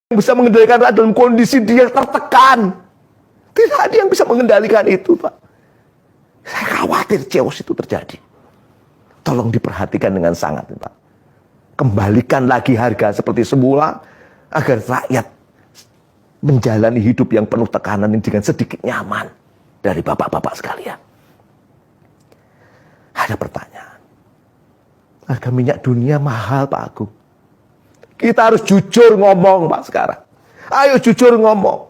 bisa mengendalikan rakyat dalam kondisi dia tertekan. Tidak ada yang bisa mengendalikan itu, Pak. Saya khawatir chaos itu terjadi. Tolong diperhatikan dengan sangat, Pak. Kembalikan lagi harga seperti semula agar rakyat menjalani hidup yang penuh tekanan dengan sedikit nyaman dari bapak-bapak sekalian. Ada pertanyaan. Harga minyak dunia mahal, Pak Agung. Kita harus jujur ngomong, Pak, sekarang. Ayo jujur ngomong.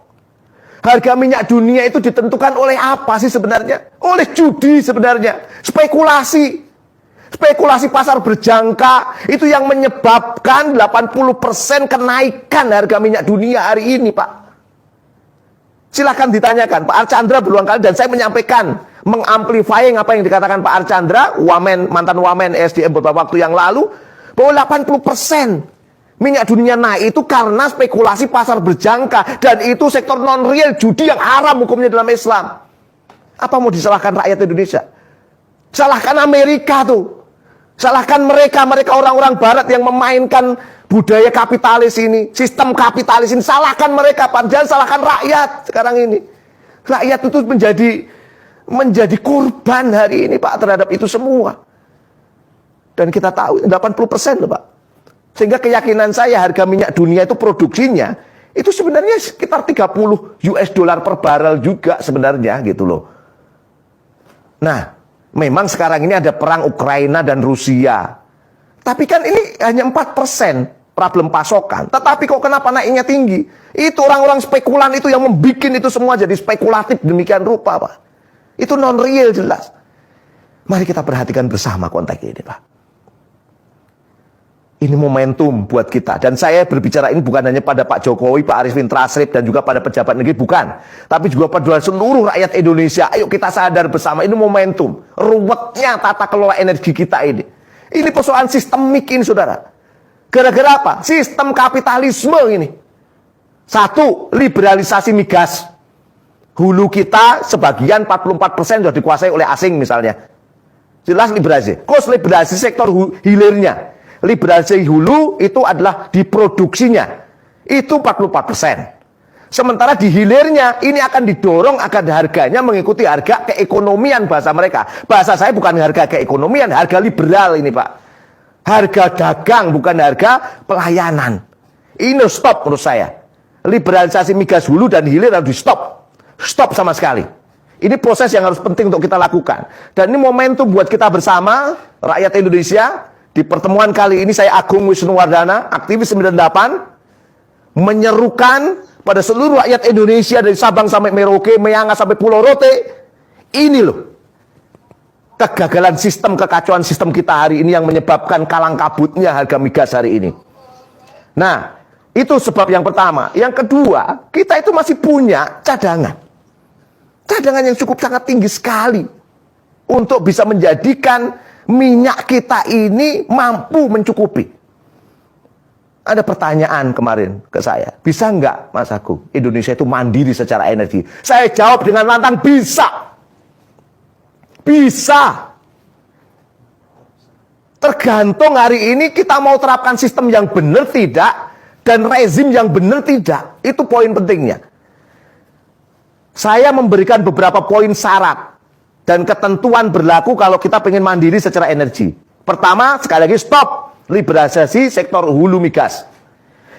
Harga minyak dunia itu ditentukan oleh apa sih sebenarnya? Oleh judi sebenarnya. Spekulasi. Spekulasi pasar berjangka itu yang menyebabkan 80% kenaikan harga minyak dunia hari ini, Pak. Silakan ditanyakan. Pak Archandra berulang kali dan saya menyampaikan, mengamplifying apa yang dikatakan Pak Archandra, mantan Wamen SDM beberapa waktu yang lalu, bahwa 80% minyak dunia naik itu karena spekulasi pasar berjangka. Dan itu sektor non-real, judi yang haram hukumnya dalam Islam. Apa mau disalahkan rakyat Indonesia? Salahkan Amerika tuh. Salahkan mereka orang-orang barat yang memainkan budaya kapitalis ini, sistem kapitalis ini. Salahkan mereka, Pak. Jangan salahkan rakyat sekarang ini. Rakyat itu menjadi korban hari ini, Pak, terhadap itu semua. Dan kita tahu 80% loh, Pak. Sehingga keyakinan saya harga minyak dunia itu produksinya itu sebenarnya sekitar 30 US dollar per barrel juga sebenarnya gitu loh. Nah, memang sekarang ini ada perang Ukraina dan Rusia. Tapi kan ini hanya 4% problem pasokan. Tetapi kok kenapa naiknya tinggi? Itu orang-orang spekulan itu yang membuat itu semua jadi spekulatif demikian rupa, Pak. Itu non-real jelas. Mari kita perhatikan bersama konteks ini, Pak. Ini momentum buat kita. Dan saya berbicara ini bukan hanya pada Pak Jokowi, Pak Arifin Tasrif, dan juga pada pejabat negeri, bukan. Tapi juga pada seluruh rakyat Indonesia. Ayo kita sadar bersama, ini momentum. Ruwetnya tata kelola energi kita ini. Ini persoalan sistemik ini, saudara. Gara-gara apa? Sistem kapitalisme ini. Satu, liberalisasi migas. Hulu kita sebagian 44% sudah dikuasai oleh asing misalnya. Jelas liberalisasi. Kos liberalisasi sektor hilirnya. Liberalisasi hulu itu adalah diproduksinya. Itu 44%. Sementara di hilirnya ini akan didorong agar harganya mengikuti harga keekonomian bahasa mereka. Bahasa saya bukan harga keekonomian, harga liberal ini, Pak. Harga dagang bukan harga pelayanan. Ini stop menurut saya. Liberalisasi migas hulu dan hilir harus di stop. Stop sama sekali. Ini proses yang harus penting untuk kita lakukan. Dan ini momentum buat kita bersama, rakyat Indonesia. Di pertemuan kali ini saya Agung Wisnuwardana, aktivis 98, menyerukan pada seluruh rakyat Indonesia dari Sabang sampai Merauke, Myanga sampai Pulau Rote. Ini loh, kegagalan sistem, kekacauan sistem kita hari ini yang menyebabkan kalang kabutnya harga migas hari ini. Nah, itu sebab yang pertama. Yang kedua, kita itu masih punya cadangan. Cadangan yang cukup sangat tinggi sekali untuk bisa menjadikan minyak kita ini mampu mencukupi. Ada pertanyaan kemarin ke saya, bisa nggak Mas Agung Indonesia itu mandiri secara energi? Saya jawab dengan lantang, bisa. Bisa. Tergantung hari ini kita mau terapkan sistem yang benar tidak, dan rezim yang benar tidak. Itu poin pentingnya. Saya memberikan beberapa poin syarat dan ketentuan berlaku kalau kita pengen mandiri secara energi. Pertama, sekali lagi stop liberalisasi sektor hulu migas.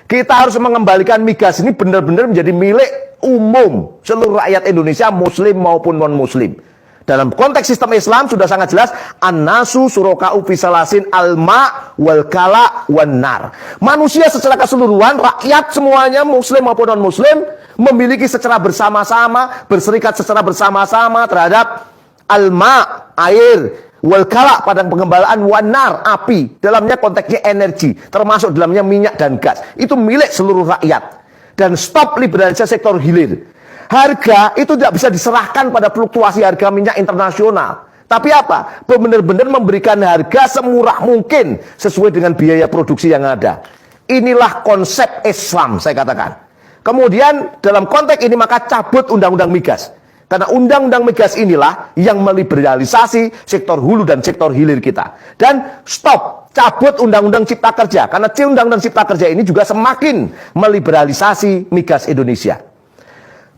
Kita harus mengembalikan migas ini benar-benar menjadi milik umum seluruh rakyat Indonesia, muslim maupun non-muslim. Dalam konteks sistem Islam sudah sangat jelas, an-nasu suraka'u fisalasin al-ma' wal kala wan nar. Manusia secara keseluruhan, rakyat semuanya muslim maupun non-muslim memiliki secara bersama-sama, berserikat secara bersama-sama terhadap alma, air, wal kala, padang pengembalaan, wanar, api. Dalamnya konteksnya energi, termasuk dalamnya minyak dan gas. Itu milik seluruh rakyat. Dan stop liberalisasi sektor hilir. Harga itu tidak bisa diserahkan pada fluktuasi harga minyak internasional. Tapi apa? Benar-benar memberikan harga semurah mungkin sesuai dengan biaya produksi yang ada. Inilah konsep Islam, saya katakan. Kemudian dalam konteks ini maka cabut undang-undang migas. Karena undang-undang migas inilah yang meliberalisasi sektor hulu dan sektor hilir kita. Dan stop, cabut undang-undang cipta kerja. Karena undang-undang cipta kerja ini juga semakin meliberalisasi migas Indonesia.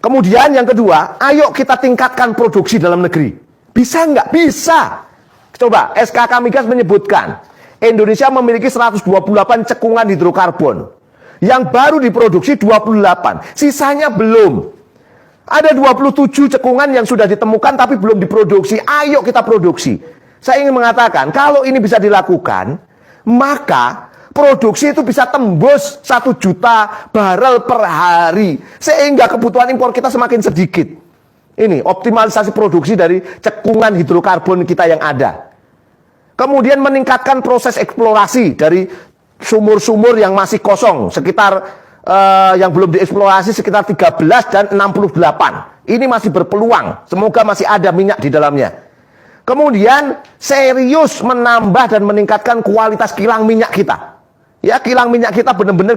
Kemudian yang kedua, ayo kita tingkatkan produksi dalam negeri. Bisa nggak? Bisa. Coba, SKK Migas menyebutkan, Indonesia memiliki 128 cekungan hidrokarbon. Yang baru diproduksi 28, sisanya belum. Ada 27 cekungan yang sudah ditemukan tapi belum diproduksi. Ayo kita produksi. Saya ingin mengatakan, kalau ini bisa dilakukan, maka produksi itu bisa tembus 1 juta barel per hari. Sehingga kebutuhan impor kita semakin sedikit. Ini optimalisasi produksi dari cekungan hidrokarbon kita yang ada. Kemudian meningkatkan proses eksplorasi dari sumur-sumur yang masih kosong. Sekitar yang belum dieksplorasi sekitar 13 dan 68. Ini masih berpeluang. Semoga masih ada minyak di dalamnya. Kemudian serius menambah dan meningkatkan kualitas kilang minyak kita. Ya, kilang minyak kita benar-benar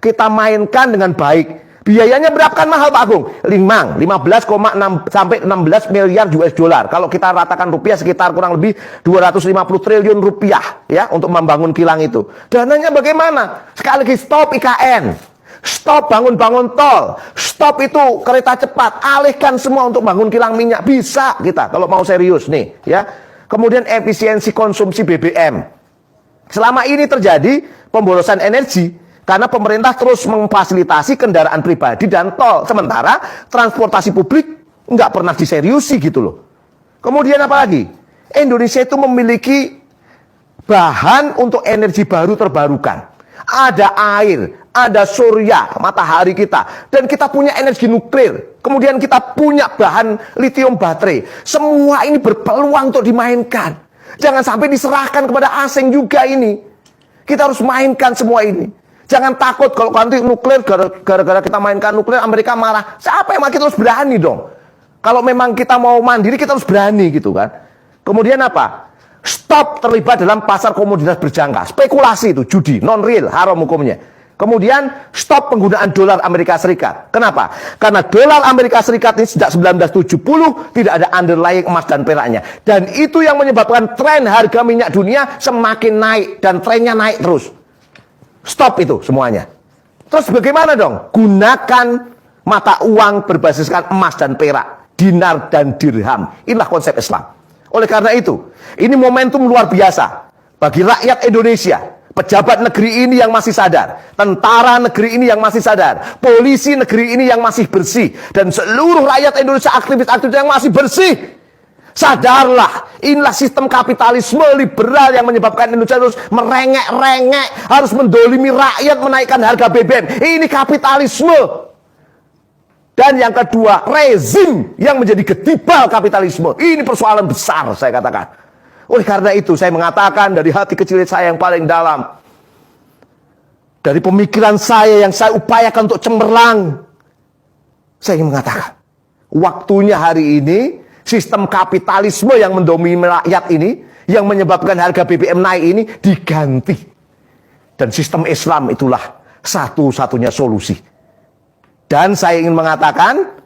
kita mainkan dengan baik. Biayanya berapa kan mahal Pak Agung? 15,6 sampai 16 miliar US dollar. Kalau kita ratakan rupiah sekitar kurang lebih 250 triliun rupiah ya untuk membangun kilang itu. Dananya bagaimana? Sekali lagi stop IKN. Stop bangun-bangun tol. Stop itu kereta cepat. Alihkan semua untuk bangun kilang minyak. Bisa kita kalau mau serius nih ya. Kemudian efisiensi konsumsi BBM. Selama ini terjadi pemborosan energi karena pemerintah terus memfasilitasi kendaraan pribadi dan tol. Sementara transportasi publik nggak pernah diseriusi gitu loh. Kemudian apa lagi? Indonesia itu memiliki bahan untuk energi baru terbarukan. Ada air, ada surya, matahari kita. Dan kita punya energi nuklir. Kemudian kita punya bahan lithium baterai. Semua ini berpeluang untuk dimainkan. Jangan sampai diserahkan kepada asing juga ini. Kita harus mainkan semua ini. Jangan takut kalau nanti nuklir, gara-gara kita mainkan nuklir, Amerika marah. Siapa yang kita harus berani dong. Kalau memang kita mau mandiri, kita harus berani gitu kan. Kemudian apa? Stop terlibat dalam pasar komoditas berjangka. Spekulasi itu, judi, non-real, haram hukumnya. Kemudian stop penggunaan dolar Amerika Serikat. Kenapa? Karena dolar Amerika Serikat ini sejak 1970 tidak ada underlying emas dan peraknya. Dan itu yang menyebabkan tren harga minyak dunia semakin naik. Dan trennya naik terus. Stop itu semuanya. Terus bagaimana dong? Gunakan mata uang berbasiskan emas dan perak, dinar dan dirham. Inilah konsep Islam. Oleh karena itu, ini momentum luar biasa bagi rakyat Indonesia, pejabat negeri ini yang masih sadar, tentara negeri ini yang masih sadar, polisi negeri ini yang masih bersih, dan seluruh rakyat Indonesia, aktivis-aktivis yang masih bersih. Sadarlah, inilah sistem kapitalisme liberal yang menyebabkan Indonesia harus merengek-rengek, harus mendolimi rakyat, menaikkan harga BBM. Ini kapitalisme. Dan yang kedua, rezim yang menjadi gedibal kapitalisme. Ini persoalan besar, saya katakan. Oleh karena itu, saya mengatakan dari hati kecil saya yang paling dalam, dari pemikiran saya yang saya upayakan untuk cemerlang, saya ingin mengatakan, waktunya hari ini, sistem kapitalisme yang mendomini rakyat ini, yang menyebabkan harga BBM naik ini, diganti. Dan sistem Islam itulah satu-satunya solusi. Dan saya ingin mengatakan,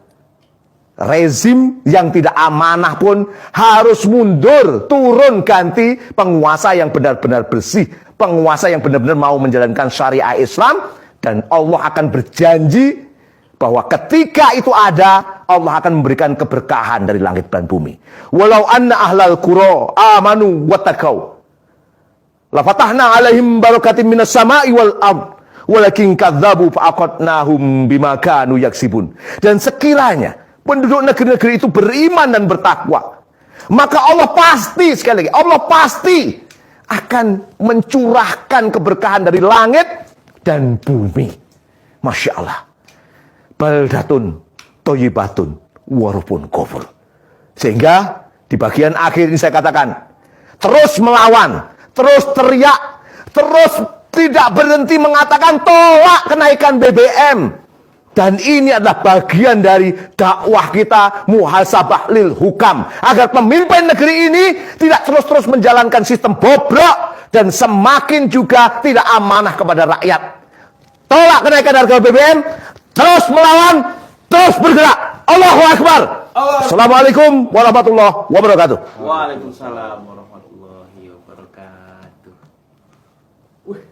rezim yang tidak amanah pun harus mundur, turun ganti penguasa yang benar-benar bersih, penguasa yang benar-benar mau menjalankan syariah Islam, dan Allah akan berjanji bahwa ketika itu ada, Allah akan memberikan keberkahan dari langit dan bumi. Walau anna ahlal qura amanu wattaqau la fatahna alaihim barakatin minas sama'i wal ard walakin kadzabu fa'aqadnahum bima kanu yaksibun. Dan sekiranya penduduk negeri-negeri itu beriman dan bertakwa, maka Allah pasti, sekali lagi, Allah pasti akan mencurahkan keberkahan dari langit dan bumi. Masya Allah. Baldatun toyibatun warupun kufur. Sehingga di bagian akhir ini saya katakan, terus melawan, terus teriak, terus tidak berhenti mengatakan tolak kenaikan BBM. Dan ini adalah bagian dari dakwah kita, muhasabah lil hukam, agar pemimpin negeri ini tidak terus-terus menjalankan sistem bobrok dan semakin juga tidak amanah kepada rakyat. Tolak kenaikan harga BBM, terus melawan, terus bergerak. Allahu Akbar. Assalamualaikum warahmatullahi wabarakatuh. Waalaikumsalam warahmatullahi wabarakatuh. Wih,